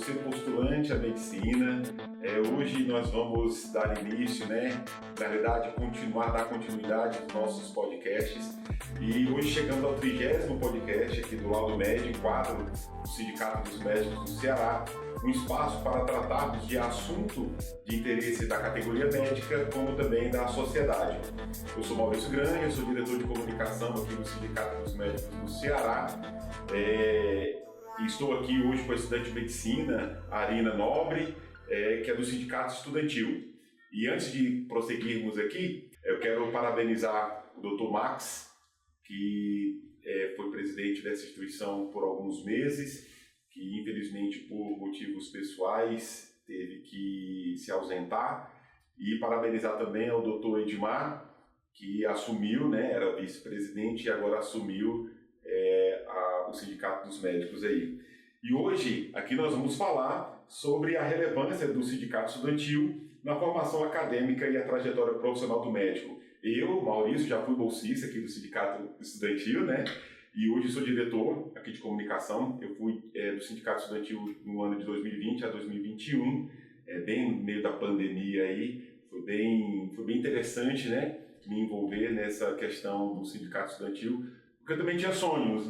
você postulante à medicina. Hoje nós vamos dar início, na verdade, dar continuidade aos nossos podcasts. E hoje chegamos ao 30º podcast aqui do Laudo Med, quadro do Sindicato dos Médicos do Ceará, um espaço para tratarmos de assunto de interesse da categoria médica, como também da sociedade. Eu sou Maurício Grande, eu sou diretor de comunicação aqui no Sindicato dos Médicos do Ceará. E estou aqui hoje com a estudante de medicina, Arina Nobre, que é do Sindicato Estudantil. E antes de prosseguirmos aqui, eu quero parabenizar o Dr. Max, que foi presidente dessa instituição por alguns meses, que infelizmente por motivos pessoais teve que se ausentar, e parabenizar também ao Dr. Edmar, que assumiu, era vice-presidente e agora assumiu o Sindicato dos Médicos aí. E hoje aqui nós vamos falar sobre a relevância do Sindicato Estudantil na formação acadêmica e a trajetória profissional do médico. Eu, Maurício, já fui bolsista aqui do Sindicato Estudantil, e hoje sou diretor aqui de comunicação. Eu fui do Sindicato Estudantil no ano de 2020 a 2021, bem no meio da pandemia aí. Foi bem interessante, me envolver nessa questão do Sindicato Estudantil, porque eu também tinha sonhos,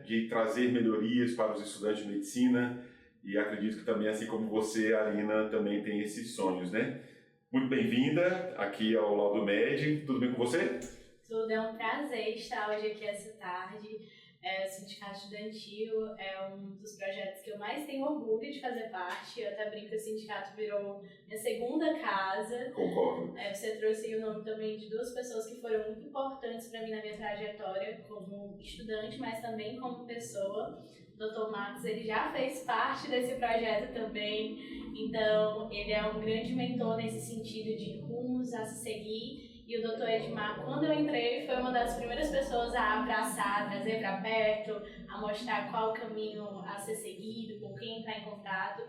de trazer melhorias para os estudantes de medicina, e acredito que também, assim como você, Arina, também tem esses sonhos, Muito bem-vinda aqui ao Laudo Med. Tudo bem com você? Tudo, é um prazer estar hoje aqui essa tarde. O Sindicato Estudantil é um dos projetos que eu mais tenho orgulho de fazer parte. Eu até brinco que o sindicato virou minha segunda casa. Concordo. Você trouxe o nome também de duas pessoas que foram muito importantes para mim na minha trajetória como estudante, mas também como pessoa. O Dr. Max, ele já fez parte desse projeto também, então ele é um grande mentor nesse sentido de rumos a se seguir. E o Dr. Edmar, quando eu entrei, foi uma das primeiras pessoas a abraçar, a trazer para perto, a mostrar qual o caminho a ser seguido, com quem entrar em contato.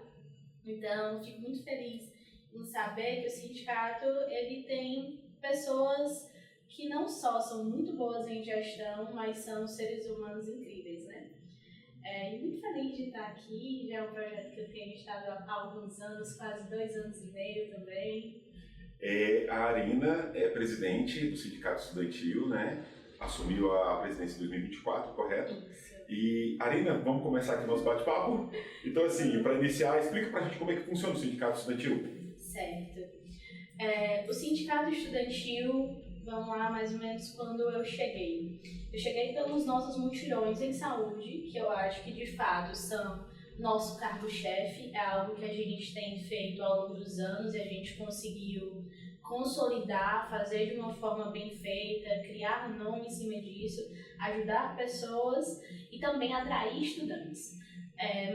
Então, fico muito feliz em saber que o sindicato ele tem pessoas que não só são muito boas em gestão, mas são seres humanos incríveis, E muito feliz de estar aqui. Já é um projeto que eu tenho estado há alguns anos, quase 2 anos e meio também. A Arina é presidente do Sindicato Estudantil, Assumiu a presidência em 2024, correto? Isso. E, Arina, vamos começar aqui o nosso bate-papo? Então, assim, para iniciar, explica pra gente como é que funciona o Sindicato Estudantil. Certo. O Sindicato Estudantil, vamos lá, mais ou menos quando eu cheguei. Eu cheguei pelos nossos mutirões em saúde, que eu acho que, de fato, são nosso cargo-chefe, é algo que a gente tem feito ao longo dos anos e a gente conseguiu consolidar, fazer de uma forma bem feita, criar um nome em cima disso, ajudar pessoas e também atrair estudantes.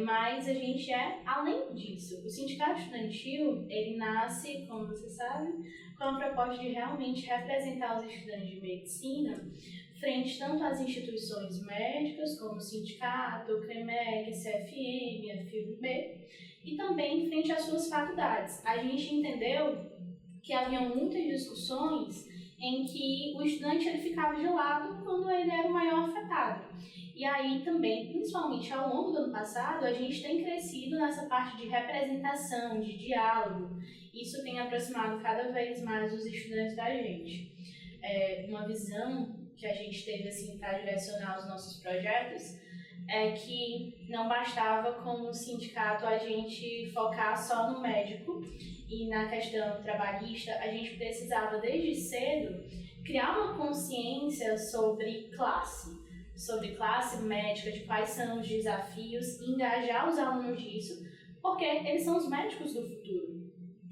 Mas a gente além disso. O Sindicato Estudantil, ele nasce, como você sabe, com a proposta de realmente representar os estudantes de medicina frente tanto às instituições médicas, como o Sindicato, o CREMEC, CFM, a FIUB, e também frente às suas faculdades. A gente entendeu que havia muitas discussões em que o estudante ele ficava de lado quando ele era o maior afetado. E aí também, principalmente ao longo do ano passado, a gente tem crescido nessa parte de representação, de diálogo. Isso tem aproximado cada vez mais os estudantes da gente. Uma visão que a gente teve assim, para direcionar os nossos projetos é que não bastava como sindicato a gente focar só no médico e na questão trabalhista. A gente precisava desde cedo criar uma consciência sobre classe médica, de quais são os desafios, engajar os alunos disso, porque eles são os médicos do futuro.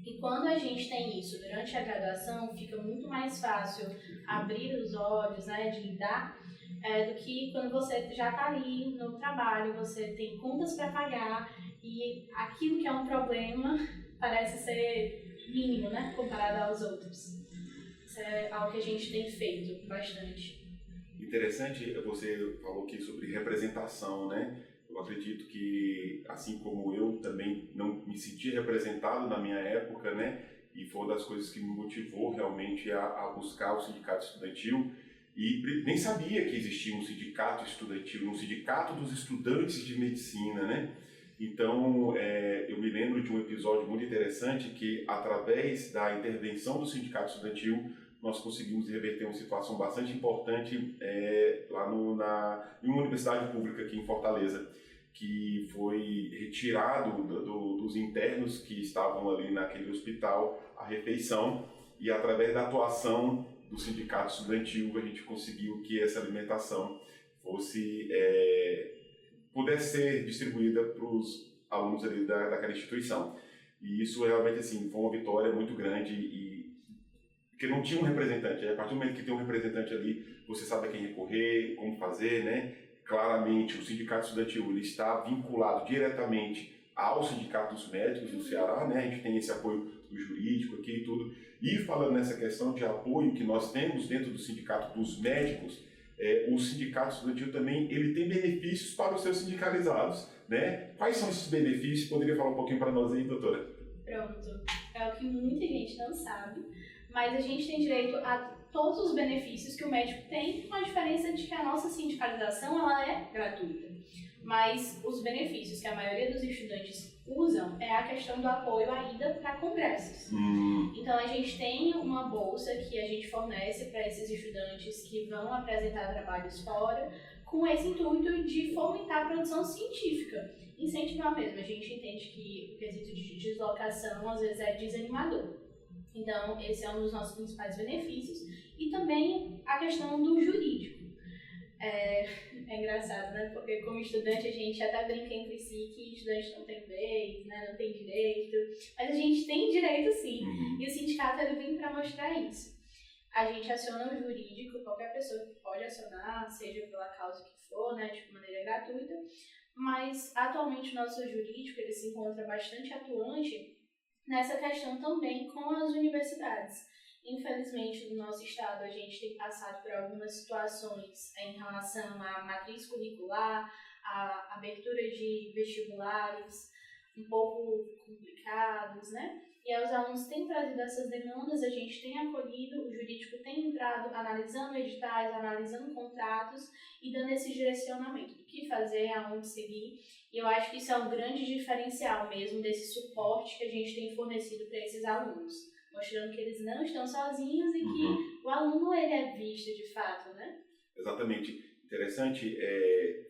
E quando a gente tem isso durante a graduação, fica muito mais fácil abrir os olhos, de lidar, do que quando você já está ali no trabalho, você tem contas para pagar e aquilo que é um problema parece ser mínimo, comparado aos outros. Isso é algo que a gente tem feito bastante. Interessante, você falou aqui sobre representação, Eu acredito que, assim como eu também não me senti representado na minha época, e foi uma das coisas que me motivou realmente a buscar o Sindicato Estudantil, e nem sabia que existia um sindicato estudantil, um sindicato dos estudantes de medicina, Então, eu me lembro de um episódio muito interessante que, através da intervenção do sindicato estudantil, nós conseguimos reverter uma situação bastante importante lá em uma universidade pública aqui em Fortaleza, que foi retirado dos internos que estavam ali naquele hospital a refeição, e através da atuação do sindicato estudantil a gente conseguiu que essa alimentação pudesse ser distribuída para os alunos ali daquela instituição. E isso realmente assim, foi uma vitória muito grande, porque não tinha um representante. A partir do momento que tem um representante ali, você sabe a quem recorrer, como fazer, né? Claramente, o sindicato estudantil ele está vinculado diretamente ao sindicato dos médicos do Ceará, né? A gente tem esse apoio do jurídico aqui e tudo. E falando nessa questão de apoio que nós temos dentro do sindicato dos médicos, o sindicato estudantil também ele tem benefícios para os seus sindicalizados, né? Quais são esses benefícios? Poderia falar um pouquinho para nós aí, doutora? Pronto. É o que muita gente não sabe, mas a gente tem direito a todos os benefícios que o médico tem, com a diferença de que a nossa sindicalização ela é gratuita. Mas os benefícios que a maioria dos estudantes usam é a questão do apoio à ida para congressos. Então a gente tem uma bolsa que a gente fornece para esses estudantes que vão apresentar trabalhos fora, com esse intuito de fomentar a produção científica, incentivar mesmo. A gente entende que o quesito de deslocação às vezes é desanimador. Então esse é um dos nossos principais benefícios. E também a questão do jurídico. É engraçado, né? Porque como estudante a gente até brinca entre si que estudante não tem vez, né? Não tem direito. Mas a gente tem direito sim. E o sindicato ele vem para mostrar isso. A gente aciona o jurídico, qualquer pessoa pode acionar, seja pela causa que for, né? De maneira gratuita. Mas atualmente o nosso jurídico ele se encontra bastante atuante nessa questão também com as universidades. Infelizmente, no nosso estado, a gente tem passado por algumas situações em relação à matriz curricular, à abertura de vestibulares um pouco complicados, né? E aí os alunos têm trazido essas demandas, a gente tem acolhido, o jurídico tem entrado analisando editais, analisando contratos e dando esse direcionamento do que fazer, aonde seguir. E eu acho que isso é um grande diferencial mesmo desse suporte que a gente tem fornecido para esses alunos, mostrando que eles não estão sozinhos e que o aluno ele é visto de fato, né? Exatamente. Interessante,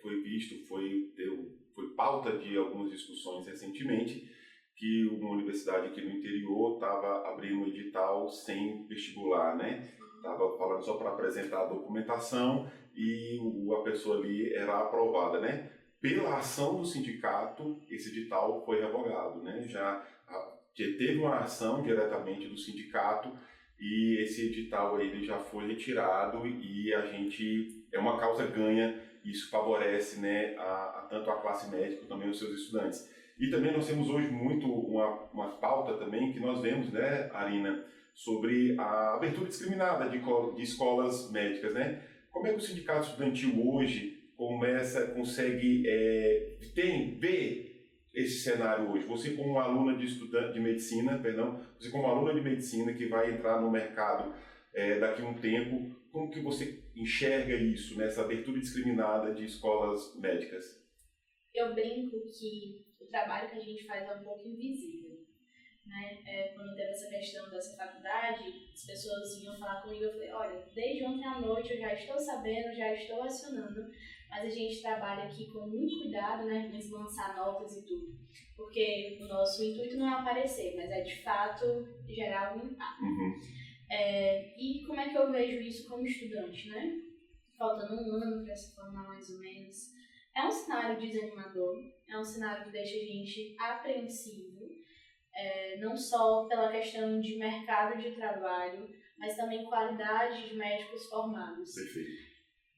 foi pauta de algumas discussões recentemente, que uma universidade aqui no interior estava abrindo um edital sem vestibular, né? Estava falando só para apresentar a documentação e a pessoa ali era aprovada, né? Pela ação do sindicato, esse edital foi revogado, né? Teve uma ação diretamente do sindicato e esse edital aí, ele já foi retirado e a gente é uma causa ganha, isso favorece, né, tanto a classe médica como também os seus estudantes. E também nós temos hoje muito uma pauta também que nós vemos, né, Arina, sobre a abertura discriminada de escolas médicas, né? Como é que o sindicato estudantil hoje consegue ver esse cenário hoje? Você como aluna de medicina, você como aluna de medicina que vai entrar no mercado daqui a um tempo, como que você enxerga isso, né, essa abertura discriminada de escolas médicas? Eu brinco que o trabalho que a gente faz é um pouco invisível, né? Quando teve essa questão dessa faculdade, as pessoas vinham falar comigo, eu falei, olha, desde ontem à noite eu já estou sabendo, já estou acionando, mas a gente trabalha aqui com muito cuidado, né, em lançar notas e tudo, porque o nosso intuito não é aparecer, mas é de fato gerar algum impacto. E como é que eu vejo isso como estudante, né? Faltando um ano para se formar mais ou menos. É um cenário desanimador, é um cenário que deixa a gente apreensivo, não só pela questão de mercado de trabalho, mas também qualidade de médicos formados. Perfeito.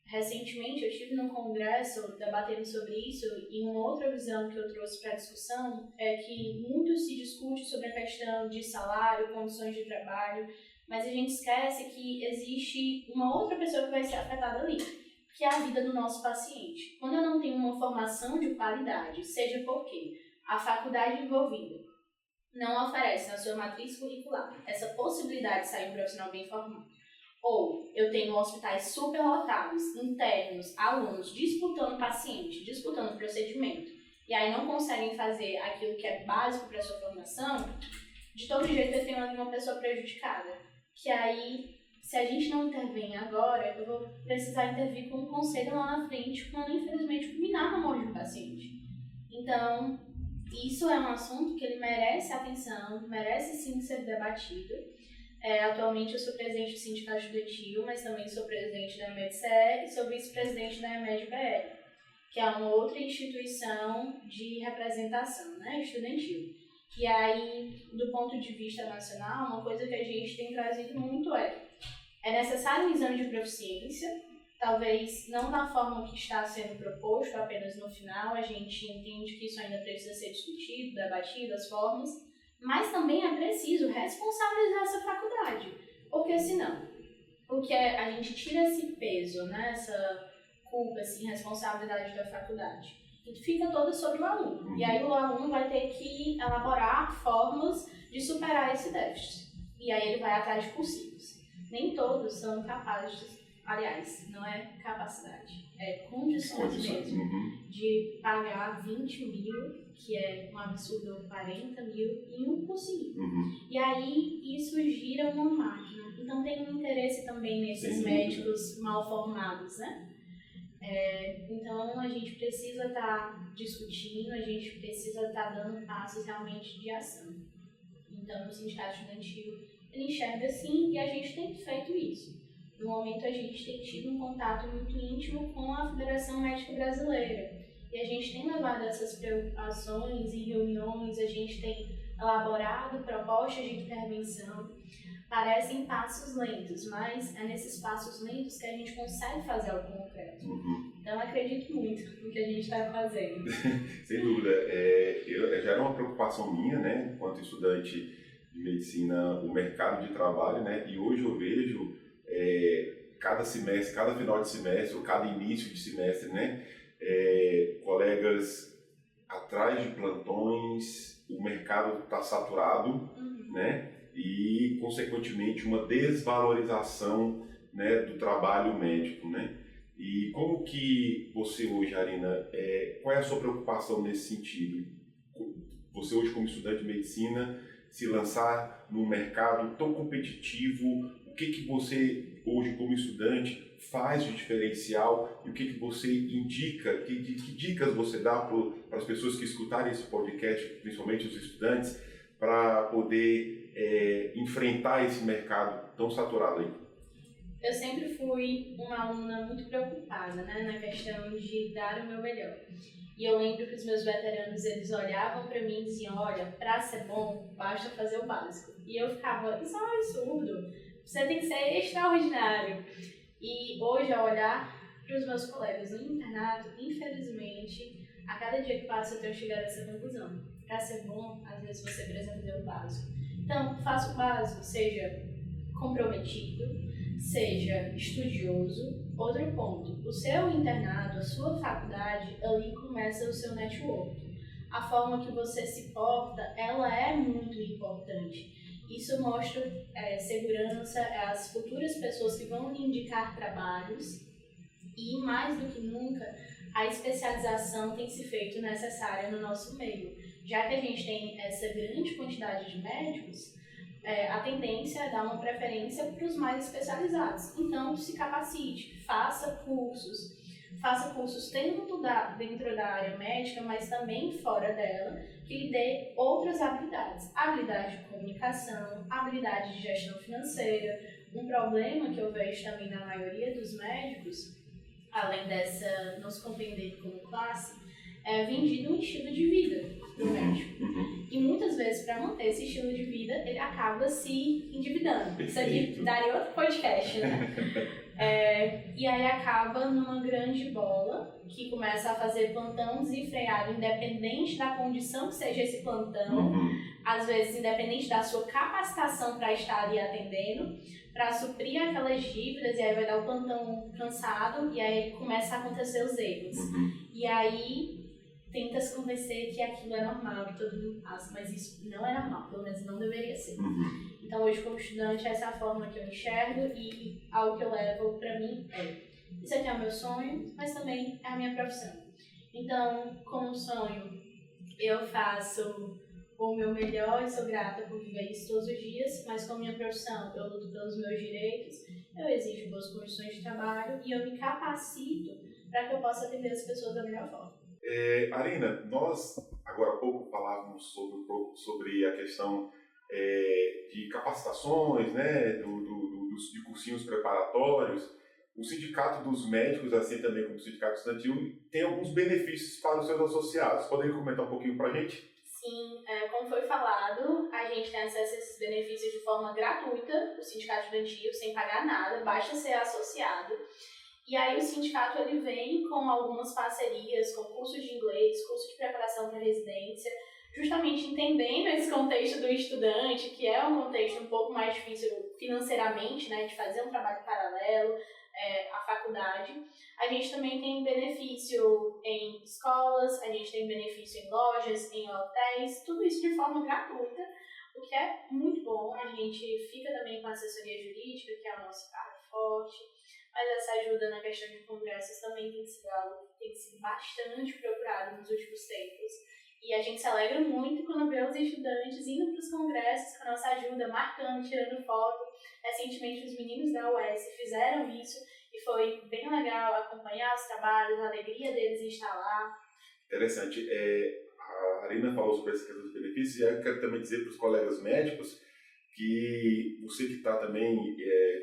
Recentemente eu estive num congresso debatendo sobre isso e uma outra visão que eu trouxe para a discussão é que muito se discute sobre a questão de salário, condições de trabalho, mas a gente esquece que existe uma outra pessoa que vai ser afetada ali, que é a vida do nosso paciente. Quando eu não tenho uma formação de qualidade, seja porque a faculdade envolvida não oferece na sua matriz curricular essa possibilidade de sair um profissional bem formado, ou eu tenho hospitais superlotados, internos, alunos disputando paciente, disputando procedimento, e aí não conseguem fazer aquilo que é básico para a sua formação, de todo jeito eu tenho uma pessoa prejudicada. Que aí, se a gente não intervém agora, eu vou precisar intervir com um conselho lá na frente, quando infelizmente culminar na morte do paciente. Então, isso é um assunto que ele merece atenção, merece sim ser debatido. Atualmente eu sou presidente do Sindicato Estudantil, mas também sou presidente da EMED-CE e sou vice-presidente da EMED-BR, que é uma outra instituição de representação, né, estudantil. E aí, do ponto de vista nacional, uma coisa que a gente tem trazido muito é necessário um exame de proficiência, talvez não da forma que está sendo proposto, apenas no final, a gente entende que isso ainda precisa ser discutido, debatido, as formas, mas também é preciso responsabilizar essa faculdade, porque senão, a gente tira esse peso, né, essa culpa, assim, responsabilidade da faculdade, e fica toda sobre o aluno, e aí o aluno vai ter que elaborar formas de superar esse déficit, e aí ele vai atrás de cursivos. Nem todos são capazes, aliás, não é capacidade, é condições mesmo, de pagar 20 mil, que é um absurdo, 40 mil, em um cursinho. E aí isso gira uma máquina. Então tem um interesse também nesses médicos mal formados, né? Então a gente precisa estar discutindo, a gente precisa estar dando passos realmente de ação. Então o Sindicato Estudantil, ele enxerga assim e a gente tem feito isso. No momento a gente tem tido um contato muito íntimo com a Federação Médica Brasileira e a gente tem levado essas preocupações em reuniões, a gente tem elaborado propostas de intervenção. Parecem passos lentos, mas é nesses passos lentos que a gente consegue fazer algo concreto. Então eu acredito muito no que a gente está fazendo. Sem dúvida. Já era uma preocupação minha, né, enquanto estudante de medicina, o mercado de trabalho, né, e hoje eu vejo cada semestre, cada final de semestre, ou cada início de semestre, né, colegas atrás de plantões, o mercado está saturado, né, e consequentemente uma desvalorização, né, do trabalho médico, né. E como que você hoje, Arina, qual é a sua preocupação nesse sentido? Você hoje como estudante de medicina, se lançar num mercado tão competitivo, o que você hoje como estudante faz de diferencial e o que você indica, que dicas você dá para as pessoas que escutarem esse podcast, principalmente os estudantes, para poder enfrentar esse mercado tão saturado aí? Eu sempre fui uma aluna muito preocupada, né, na questão de dar o meu melhor. E eu lembro que os meus veteranos, eles olhavam para mim e diziam, olha, para ser bom, basta fazer o básico. E eu ficava, isso é um absurdo, você tem que ser extraordinário. E hoje, ao olhar para os meus colegas no internato, infelizmente, a cada dia que passa eu tenho chegado a essa conclusão. Para ser bom, às vezes você precisa fazer o básico. Então, faça o básico, seja comprometido, seja estudioso. Outro ponto, o seu internado, a sua faculdade, ali começa o seu network. A forma que você se porta, ela é muito importante. Isso mostra segurança às futuras pessoas que vão lhe indicar trabalhos e, mais do que nunca, a especialização tem se feito necessária no nosso meio. Já que a gente tem essa grande quantidade de médicos, a tendência é dar uma preferência para os mais especializados. Então, se capacite, faça cursos dentro da área médica, mas também fora dela, que lhe dê outras habilidades. Habilidade de comunicação, habilidade de gestão financeira. Um problema que eu vejo também na maioria dos médicos, além dessa não se compreender como classe, é vendido um estilo de vida para o médico. E muitas vezes, para manter esse estilo de vida, ele acaba se endividando. Isso aqui daria outro podcast, né? E aí acaba numa grande bola, que começa a fazer plantão desenfreado, independente da condição que seja esse plantão, às vezes independente da sua capacitação para estar ali atendendo, para suprir aquelas dívidas, e aí vai dar o plantão cansado, e aí começa a acontecer os erros. E aí tenta se convencer que aquilo é normal, que todo mundo passa, mas isso não é normal, pelo menos não deveria ser. Então hoje como estudante essa é a forma que eu enxergo e algo que eu levo pra mim isso aqui é o meu sonho, mas também é a minha profissão. Então, como sonho, Eu faço o meu melhor e sou grata por viver isso todos os dias, mas com a minha profissão eu luto pelos meus direitos, eu exijo boas condições de trabalho e eu me capacito para que eu possa atender as pessoas da melhor forma. Arina, nós agora há pouco falávamos sobre a questão de capacitações, né, de cursinhos preparatórios. O Sindicato dos Médicos, assim também como o Sindicato Estudantil, tem alguns benefícios para os seus associados. Poderia comentar um pouquinho para a gente? Sim, como foi falado, a gente tem acesso a esses benefícios de forma gratuita, o Sindicato Estudantil, sem pagar nada, basta ser associado. E aí o sindicato ele vem com algumas parcerias, com cursos de inglês, curso de preparação para residência, justamente entendendo esse contexto do estudante, que é um contexto um pouco mais difícil financeiramente, né, de fazer um trabalho paralelo à faculdade. A gente também tem benefício em escolas, a gente tem benefício em lojas, em hotéis, tudo isso de forma gratuita, o que é muito bom. A gente fica também com assessoria jurídica, que é o nosso carro forte, mas essa ajuda na questão de congressos também tem sido algo que tem sido bastante procurado nos últimos tempos. E a gente se alegra muito quando vê os estudantes indo para os congressos com a nossa ajuda, marcando, tirando foto. Recentemente, os meninos da UES fizeram isso e foi bem legal acompanhar os trabalhos, a alegria deles em estar lá. Interessante. A Arina falou sobre essa questão dos benefícios e eu quero também dizer para os colegas médicos que você que está também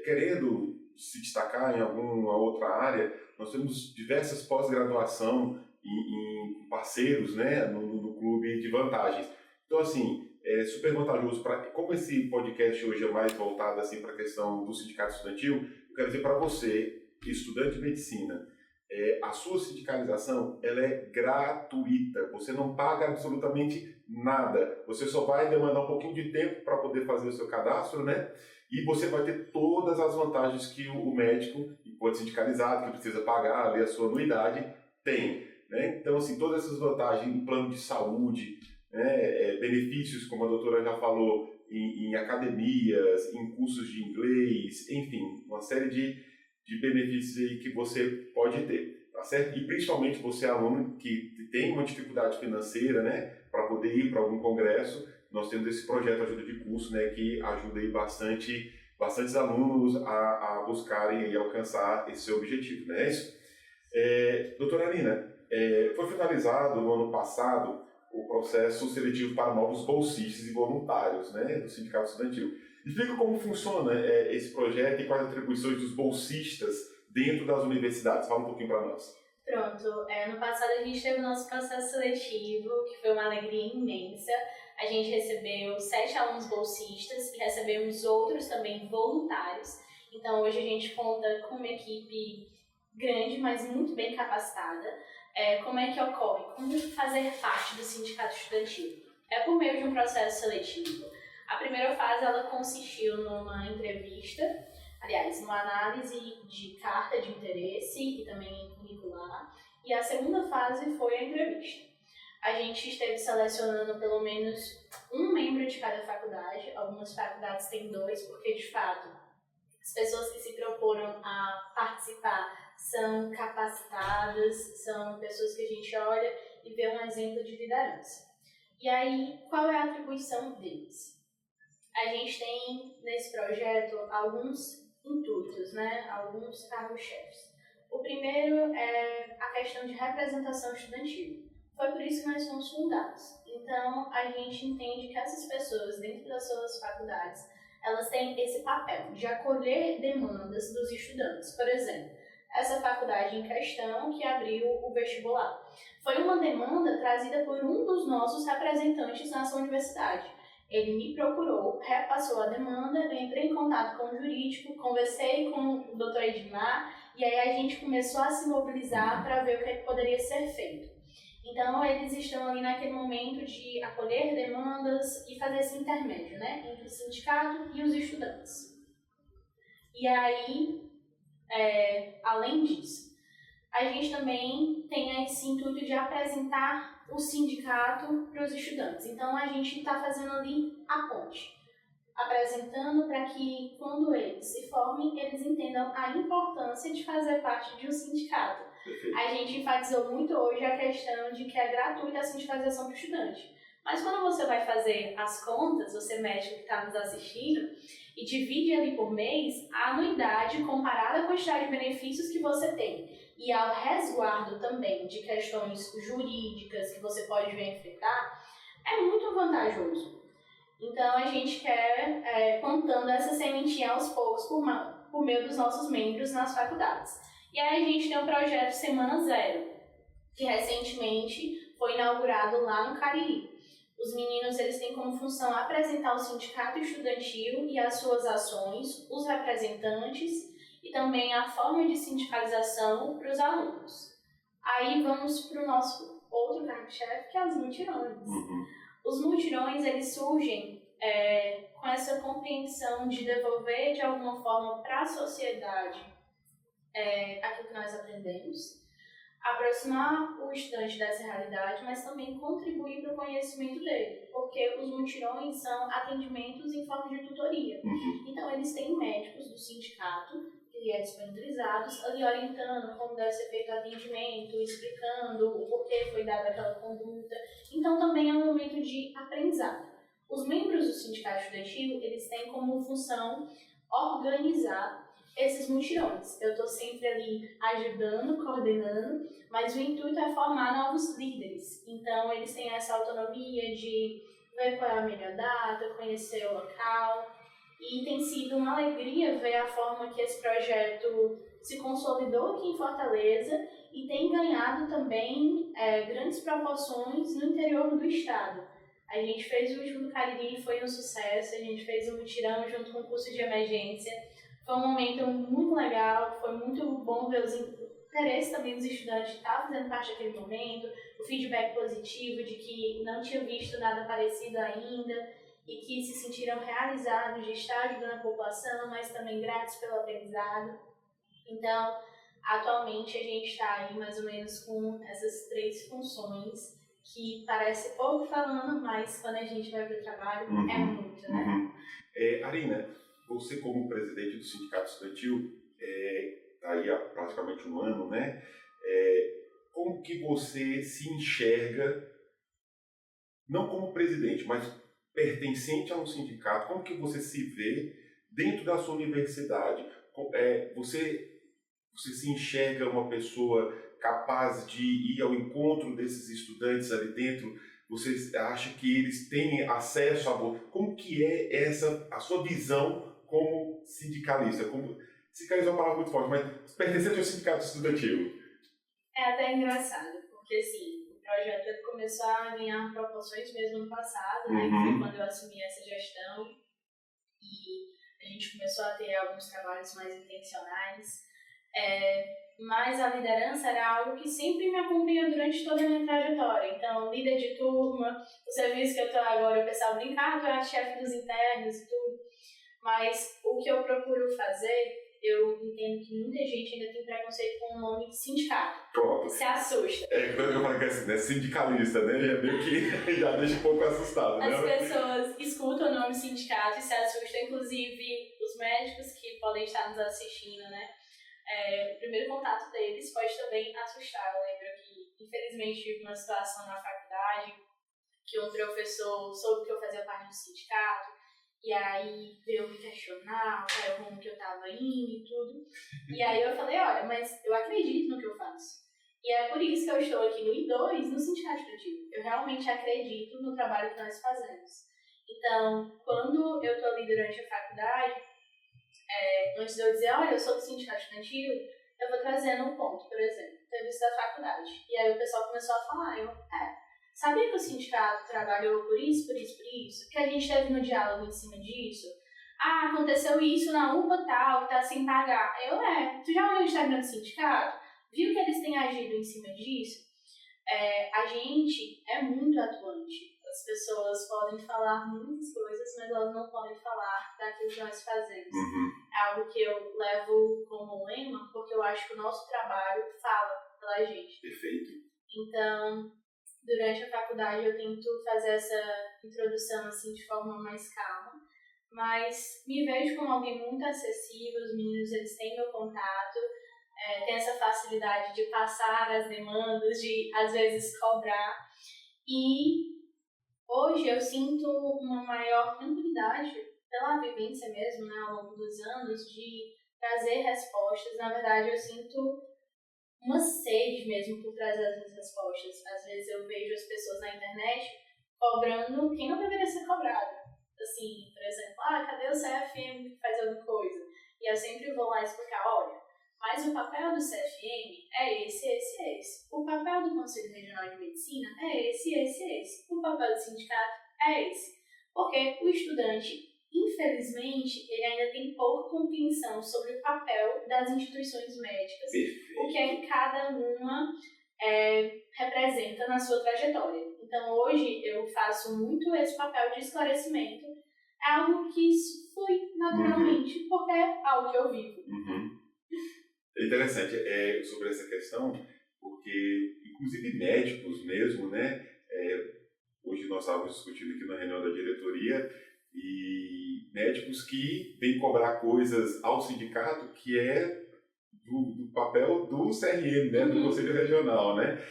querendo se destacar em alguma outra área, nós temos diversas pós-graduação em parceiros, né, no clube de vantagens. Então, assim, é super vantajoso como esse podcast hoje é mais voltado assim para a questão do sindicato estudantil, eu quero dizer para você, estudante de medicina, a sua sindicalização ela é gratuita, você não paga absolutamente nada, você só vai demandar um pouquinho de tempo para poder fazer o seu cadastro, né? E você vai ter todas as vantagens que o médico, enquanto sindicalizado, que precisa pagar ali a sua anuidade, tem. Né? Então, assim, todas essas vantagens em plano de saúde, né? Benefícios, como a doutora já falou, em academias, em cursos de inglês, enfim, uma série de benefícios aí que você pode ter. Tá certo? E principalmente você, aluno, que tem uma dificuldade financeira, né, para poder ir para algum congresso, nós temos esse projeto Ajuda de Curso, né, que ajuda aí bastantes alunos a buscarem e alcançar esse seu objetivo, não é isso? Doutora Arina, foi finalizado no ano passado o processo seletivo para novos bolsistas e voluntários, né, do Sindicato Estudantil. Explica como funciona esse projeto e quais as atribuições dos bolsistas dentro das universidades. Fala um pouquinho para nós. Pronto, no passado a gente teve o nosso processo seletivo, que foi uma alegria imensa. A gente recebeu 7 alunos bolsistas e recebemos outros também voluntários. Então hoje a gente conta com uma equipe grande, mas muito bem capacitada. Como é que ocorre? Como fazer parte do sindicato estudantil? É por meio de um processo seletivo. A primeira fase ela consistiu numa entrevista, aliás, numa análise de carta de interesse e também curricular. E a segunda fase foi a entrevista. A gente esteve selecionando pelo menos um membro de cada faculdade. Algumas faculdades têm 2, porque de fato as pessoas que se proporam a participar são capacitadas, são pessoas que a gente olha e vê um exemplo de liderança. E aí, qual é a atribuição deles? A gente tem nesse projeto alguns intuitos, né? Alguns cargos-chefes. O primeiro é a questão de representação estudantil. Foi por isso que nós fomos fundados. Então, a gente entende que essas pessoas, dentro das suas faculdades, elas têm esse papel de acolher demandas dos estudantes. Por exemplo, essa faculdade em questão que abriu o vestibular. Foi uma demanda trazida por um dos nossos representantes nessa universidade. Ele me procurou, repassou a demanda, eu entrei em contato com o jurídico, conversei com o Dr. Edmar e aí a gente começou a se mobilizar para ver o que poderia ser feito. Então, eles estão ali naquele momento de acolher demandas e fazer esse intermédio, né, entre o sindicato e os estudantes. E aí, além disso, a gente também tem esse intuito de apresentar o sindicato para os estudantes. Então, a gente está fazendo ali a ponte. apresentando para que, quando eles se formem, eles entendam a importância de fazer parte de um sindicato. Perfeito. A gente enfatizou muito hoje a questão de que é gratuita a sindicalização para o estudante. Mas quando você vai fazer as contas, você médico que está nos assistindo, e divide ali por mês, a anuidade comparada à quantidade de benefícios que você tem e ao resguardo também de questões jurídicas que você pode vir enfrentar, é muito vantajoso. Então a gente quer contando essa sementinha aos poucos por meio dos nossos membros nas faculdades. E aí a gente tem o projeto Semana Zero, que recentemente foi inaugurado lá no Cariri. Os meninos eles têm como função apresentar o sindicato estudantil e as suas ações, os representantes e também a forma de sindicalização para os alunos. Aí vamos para o nosso outro cargo-chefe, que é os mutirões. Os mutirões eles surgem com essa compreensão de devolver de alguma forma para a sociedade aquilo que nós aprendemos, aproximar o estudante dessa realidade, mas também contribuir para o conhecimento dele, porque os mutirões são atendimentos em forma de tutoria. Então, eles têm médicos do sindicato, que é disponibilizados, ali orientando como deve ser feito o atendimento, explicando o porquê foi dada aquela conduta. Então, também é um momento de aprendizado. Os membros do sindicato estudantil, eles têm como função organizar esses mutirões. Eu estou sempre ali ajudando, coordenando, mas o intuito é formar novos líderes. Então, eles têm essa autonomia de ver qual é a melhor data, conhecer o local. E tem sido uma alegria ver a forma que esse projeto se consolidou aqui em Fortaleza e tem ganhado também grandes proporções no interior do estado. A gente fez o último do Cariri, foi um sucesso. A gente fez o mutirão junto com o curso de emergência. Foi um momento muito legal, foi muito bom ver os interesses também dos estudantes que estavam fazendo parte daquele momento, o feedback positivo de que não tinham visto nada parecido ainda e que se sentiram realizados de estar ajudando a população, mas também gratos pelo aprendizado. Então, atualmente a gente está aí mais ou menos com essas 3 funções que parece pouco falando, mas quando a gente vai para o trabalho é muito, né? Arina, você como presidente do Sindicato Estudantil, está aí há praticamente um ano, né? Como que você se enxerga, não como presidente, mas pertencente a um sindicato, como que você se vê dentro da sua universidade? Você se enxerga uma pessoa capaz de ir ao encontro desses estudantes ali dentro? Você acha que eles têm acesso a... Como que é a sua visão como sindicalista? Sindicalista é uma palavra muito forte, mas pertencente ao sindicato estudantil. É até engraçado, porque assim, o projeto começou a ganhar proporções mesmo no passado, né? Que foi quando eu assumi essa gestão e a gente começou a ter alguns trabalhos mais intencionais. Mas a liderança era algo que sempre me acompanhou durante toda a minha trajetória. Então, líder de turma, o serviço que eu estou agora, o pessoal brincar, tu é a chefe dos internos e tudo. Mas o que eu procuro fazer, eu entendo que muita gente ainda tem preconceito com o nome de sindicato. Pronto. Se assusta. Quando eu falo que é assim, né? Sindicalista, né? Já meio que já deixa um pouco assustado, As né? pessoas escutam o nome sindicato e se assustam, inclusive os médicos que podem estar nos assistindo, né? O primeiro contato deles pode também assustar. Eu lembro que, infelizmente, tive uma situação na faculdade que um professor soube que eu fazia parte do sindicato e aí veio me questionar qual era o rumo que eu estava indo e tudo. E aí eu falei, olha, mas eu acredito no que eu faço. E é por isso que eu estou aqui no I2, no Sindicato Estudantil. Eu realmente acredito no trabalho que nós fazemos. Então, quando eu estou ali durante a faculdade, antes de eu dizer, olha, eu sou do Sindicato Estudantil, eu vou trazendo um ponto, por exemplo, entrevista da faculdade. E aí o pessoal começou a falar, sabia que o sindicato trabalhou por isso, por isso, por isso? Que a gente teve no diálogo em cima disso? Aconteceu isso na UPA tal, que tá sem pagar. Tu já olhou o Instagram do sindicato? Viu que eles têm agido em cima disso? A gente é muito atuante. As pessoas podem falar muitas coisas, mas elas não podem falar daquilo que nós fazemos. É algo que eu levo como lema, porque eu acho que o nosso trabalho fala pela gente. Perfeito. Então, durante a faculdade eu tento fazer essa introdução assim de forma mais calma, mas me vejo como alguém muito acessível. Os meninos, eles têm meu contato, tem essa facilidade de passar as demandas, de às vezes cobrar, e hoje eu sinto uma maior tranquilidade pela vivência mesmo, né, ao longo dos anos, de trazer respostas. Na verdade, eu sinto uma sede mesmo por trazer essas respostas. Às vezes eu vejo as pessoas na internet cobrando quem não deveria ser cobrado. Assim, por exemplo, cadê o CFM que faz alguma coisa? E eu sempre vou lá explicar, olha, mas o papel do CFM é esse, esse, esse. O papel do Conselho Regional de Medicina é esse, esse, esse. O papel do sindicato é esse. Porque o estudante, infelizmente, ele ainda tem pouca compreensão sobre o papel das instituições médicas, o que é que cada uma representa na sua trajetória. Então, hoje, eu faço muito esse papel de esclarecimento. É algo que flui naturalmente, porque é algo que eu vivo. É interessante sobre essa questão, porque, inclusive, médicos mesmo, né? Hoje nós estávamos discutindo aqui na reunião da diretoria, e médicos que vêm cobrar coisas ao sindicato que é do papel do CRM, né, do Conselho Regional, né?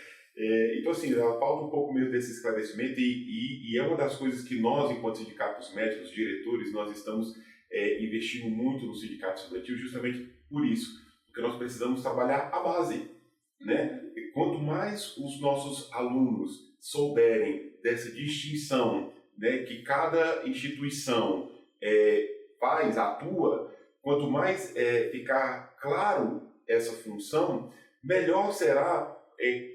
Então, assim, ela falta um pouco mesmo desse esclarecimento e é uma das coisas que nós, enquanto sindicatos médicos, diretores, nós estamos investindo muito no sindicato estudantil justamente por isso, porque nós precisamos trabalhar a base, né? E quanto mais os nossos alunos souberem dessa distinção, né, que cada instituição atua, quanto mais ficar claro essa função, melhor será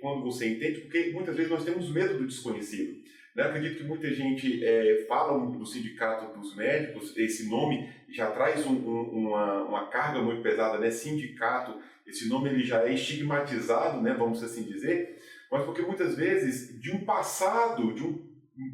quando você entende, porque muitas vezes nós temos medo do desconhecido. Né? Acredito que muita gente fala do Sindicato dos Médicos, esse nome já traz uma carga muito pesada, né? Sindicato, esse nome ele já é estigmatizado, né? Vamos assim dizer, mas porque muitas vezes de um passado, de um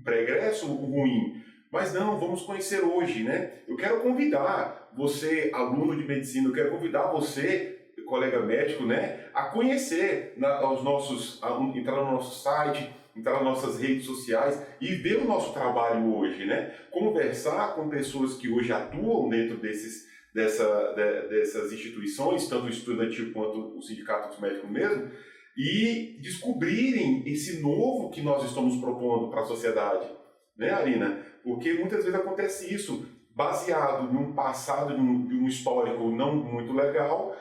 pregresso ruim, mas não, vamos conhecer hoje, né? Eu quero convidar você, aluno de medicina, eu quero convidar você, colega médico, né, a conhecer os nossos, entrar no nosso site, entrar nas nossas redes sociais e ver o nosso trabalho hoje, né? Conversar com pessoas que hoje atuam dentro dessas instituições, tanto o estudantil quanto o sindicato dos médicos mesmo, e descobrirem esse novo que nós estamos propondo para a sociedade, né, Arina? Porque muitas vezes acontece isso, baseado num passado, de um histórico não muito legal,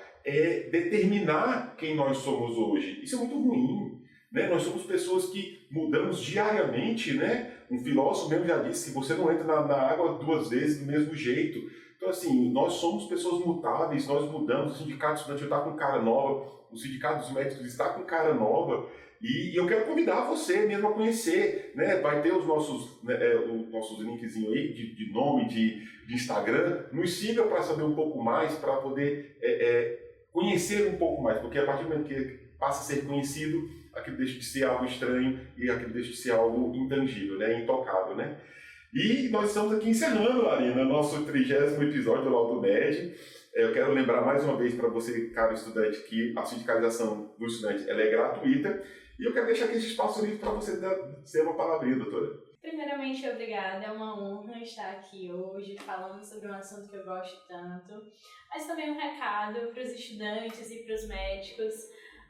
determinar quem nós somos hoje. Isso é muito ruim, né? Nós somos pessoas que mudamos diariamente, né? Um filósofo mesmo já disse que você não entra na água 2 vezes do mesmo jeito. Então, assim, nós somos pessoas mutáveis, nós mudamos, o sindicato estudantil está com cara nova, o sindicato dos médicos está com cara nova, e eu quero convidar você mesmo a conhecer, né? Vai ter os nossos linkzinhos aí de nome, de Instagram, nos siga para saber um pouco mais, para poder conhecer um pouco mais, porque a partir do momento que passa a ser conhecido, aquilo deixa de ser algo estranho e aquilo deixa de ser algo intangível, né? Intocável, né? E nós estamos aqui encerrando, Arina, nosso 30º episódio do Laudo Med. Eu quero lembrar mais uma vez para você, caro estudante, que a sindicalização do estudante ela é gratuita. E eu quero deixar aqui esse espaço livre para você dizer uma palavrinha, doutora. Primeiramente, obrigada. É uma honra estar aqui hoje falando sobre um assunto que eu gosto tanto. Mas também um recado para os estudantes e para os médicos.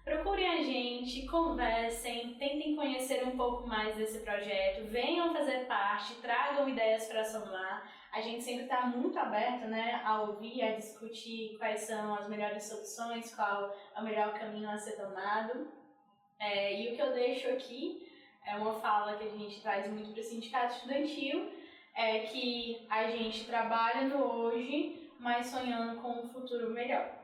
Procurem a gente, conversem, tentem conhecer um pouco mais desse projeto, venham fazer parte, tragam ideias para somar. A gente sempre está muito aberto, né, a ouvir, a discutir quais são as melhores soluções, qual é o melhor caminho a ser tomado. E o que eu deixo aqui é uma fala que a gente traz muito para o sindicato estudantil, é que a gente trabalha no hoje, mas sonhando com um futuro melhor.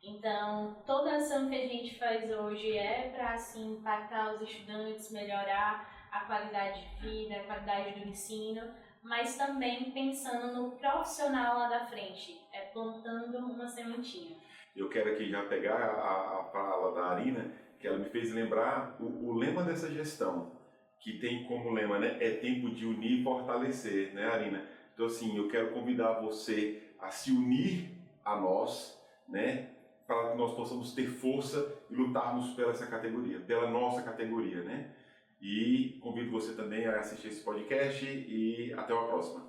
Então, toda ação que a gente faz hoje é para, assim, impactar os estudantes, melhorar a qualidade de vida, a qualidade do ensino, mas também pensando no profissional lá da frente, plantando uma sementinha. Eu quero aqui já pegar a fala da Arina, que ela me fez lembrar o lema dessa gestão, que tem como lema, né, é tempo de unir e fortalecer, né, Arina? Então, assim, eu quero convidar você a se unir a nós, né, para que nós possamos ter força e lutarmos pela essa categoria, pela nossa categoria, né? E convido você também a assistir esse podcast e até uma próxima.